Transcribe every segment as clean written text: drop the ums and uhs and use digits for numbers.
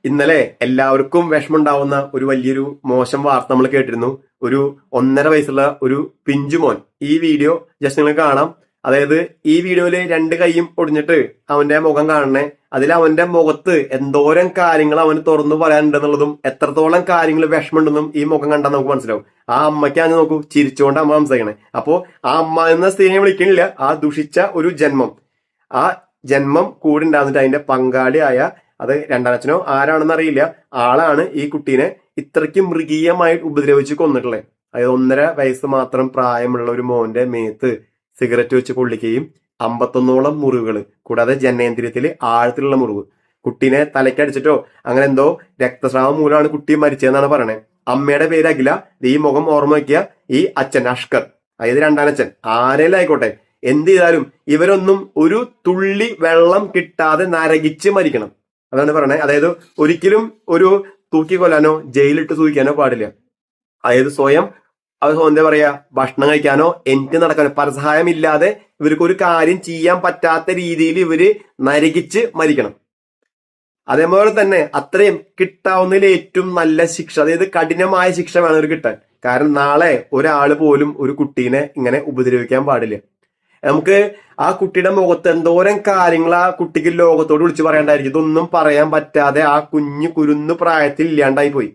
ഇന്നലെ എല്ലാവർക്കും വിഷമുണ്ടാവുന്ന ഒരു വലിയൊരു മോശം വാർത്ത നമ്മൾ കേട്ടിരുന്നു. ഒരു 1.5 വയസ്സുള്ള ഒരു പിഞ്ചുമോൻ. ഈ വീഡിയോ ജസ്റ്റ് നിങ്ങൾ കാണാം. അതായത് ഈ വീഡിയോയില് 2 കൈയും ഒടിഞ്ഞിട്ട് അവന്റെ മുഖം കാണണേ. അതിൽ അവന്റെ മുഖത്ത് എന്തോരം കാര്യങ്ങൾ അവന് തുറന്നു പറയാനുണ്ടെന്നുള്ളതും എത്രത്തോളം കാര്യങ്ങൾ വിഷമമുണ്ടെന്നും ഈ മുഖം കണ്ടാൽ നമുക്ക് മനസ്സിലാവും. ആ അമ്മയ്ക്കാണ് നോക്കൂ, ചിരിച്ചുകൊണ്ട് അമ്മ സംസാരിക്കണേ. അപ്പോ ആ അമ്മ എന്ന സ്ത്രീയെ വിളിക്കണില്ല, ആ ദുഷിച്ച ഒരു ജന്മം. ആ ജന്മം കൂടി ഉണ്ടാകുന്നിട്ട് അതിന്റെ പങ്കാളിയായ, അത് രണ്ടാനച്ഛനോ ആരാണെന്ന് അറിയില്ല, ആളാണ് ഈ കുട്ടീനെ ഇത്രയ്ക്ക് മൃഗീയമായി ഉപദ്രവിച്ച് കൊന്നിട്ടുള്ളത്. അതായത് 1.5 വയസ്സ് മാത്രം പ്രായമുള്ള ഒരു മോന്റെ മേത്ത് സിഗരറ്റ് വെച്ച് കൊള്ളിക്കുകയും 51ഓളം മുറിവുകൾ, കൂടാതെ ജനേന്ദ്രിയത്തിൽ ആഴത്തിലുള്ള മുറിവ്. കുട്ടീനെ തലയ്ക്കടിച്ചിട്ടോ അങ്ങനെ എന്തോ രക്തസ്രാവം മൂലമാണ് കുട്ടി മരിച്ചതെന്നാണ് പറയണത്. അമ്മയുടെ പേര് അഖില. ഈ മുഖം ഓർമ്മ വയ്ക്കുക. ഈ അച്ഛൻ അഷ്കർ, അതായത് രണ്ടാനച്ഛൻ, ആരെങ്കിലും ആയിക്കോട്ടെ, എന്ത് ചെയ്താലും ഇവരൊന്നും ഒരു തുള്ളി വെള്ളം കിട്ടാതെ നരകിച്ച് മരിക്കണം. അതാണ് പറയണത്. അതായത് ഒരിക്കലും ഒരു തൂക്കിക്കൊല്ലാനോ ജയിലിട്ട് സൂക്ഷിക്കാനോ പാടില്ല. അതായത് സ്വയം എന്താ പറയാ, ഭക്ഷണം കഴിക്കാനോ എനിക്ക് നടക്കാനോ പരസഹായം ഇല്ലാതെ ഇവർക്ക് ഒരു കാര്യം ചെയ്യാൻ പറ്റാത്ത രീതിയിൽ ഇവര് നരകിച്ച് മരിക്കണം. അതേപോലെ തന്നെ അത്രയും കിട്ടാവുന്നതിൽ ഏറ്റവും നല്ല ശിക്ഷ, അതായത് കഠിനമായ ശിക്ഷ വേണം ഇവർ കിട്ടാൻ. കാരണം നാളെ ഒരാൾ പോലും ഒരു കുട്ടീനെ ഇങ്ങനെ ഉപദ്രവിക്കാൻ പാടില്ല. നമുക്ക് ആ കുട്ടിയുടെ മുഖത്ത് എന്തോരം കാര്യങ്ങൾ ആ കുട്ടിക്ക് ലോകത്തോട് വിളിച്ചു പറയേണ്ടായിരിക്കും. ഇതൊന്നും പറയാൻ പറ്റാതെ ആ കുരുന്ന് പ്രായത്തിൽ ഇല്ലാണ്ടായി പോയി.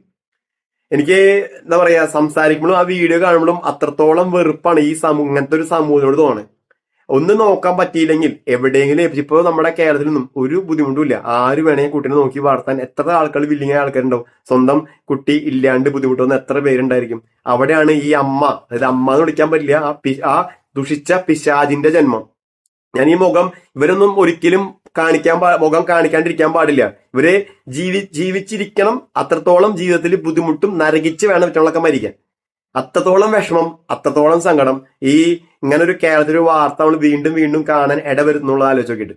എനിക്ക് എന്താ പറയാ, സംസാരിക്കുമ്പോഴും ആ വീഡിയോ കാണുമ്പോഴും അത്രത്തോളം വെറുപ്പാണ് ഈ ഇങ്ങനത്തെ ഒരു സമൂഹത്തോട് തോന്നുന്നത്. ഒന്നും നോക്കാൻ പറ്റിയില്ലെങ്കിൽ എവിടെയെങ്കിലും, ഇപ്പൊ നമ്മുടെ കേരളത്തിൽ നിന്നും ഒരു ബുദ്ധിമുട്ടുമില്ല, ആര് വേണമെങ്കിൽ കുട്ടീനെ നോക്കി വളർത്താൻ എത്ര ആൾക്കാർ, വില്ലിങ്ങായ ആൾക്കാരുണ്ടാവും. സ്വന്തം കുട്ടി ഇല്ലാണ്ട് ബുദ്ധിമുട്ടുന്ന എത്ര പേരുണ്ടായിരിക്കും. അവിടെയാണ് ഈ അമ്മ, അതായത് അമ്മ എന്ന് വിളിക്കാൻ പറ്റില്ല, ആ ദുഷിച്ച പിശാചിന്റെ ജന്മം. ഞാൻ ഈ മുഖം ഇവരൊന്നും ഒരിക്കലും മുഖം കാണിക്കാണ്ടിരിക്കാൻ പാടില്ല. ഇവര് ജീവിച്ചിരിക്കണം. അത്രത്തോളം ജീവിതത്തിൽ ബുദ്ധിമുട്ടും നരകിച്ച് വേണം ഇവറ്റകളൊക്കെ മരിക്കാൻ. അത്രത്തോളം വിഷമം, അത്രത്തോളം സങ്കടം ഈ ഇങ്ങനെ ഒരു കേരളത്തിലൊരു വാർത്ത നമ്മൾ വീണ്ടും വീണ്ടും കാണാൻ ഇടവരുന്നുള്ള ആലോചിച്ച് നോക്കിയിട്ട്.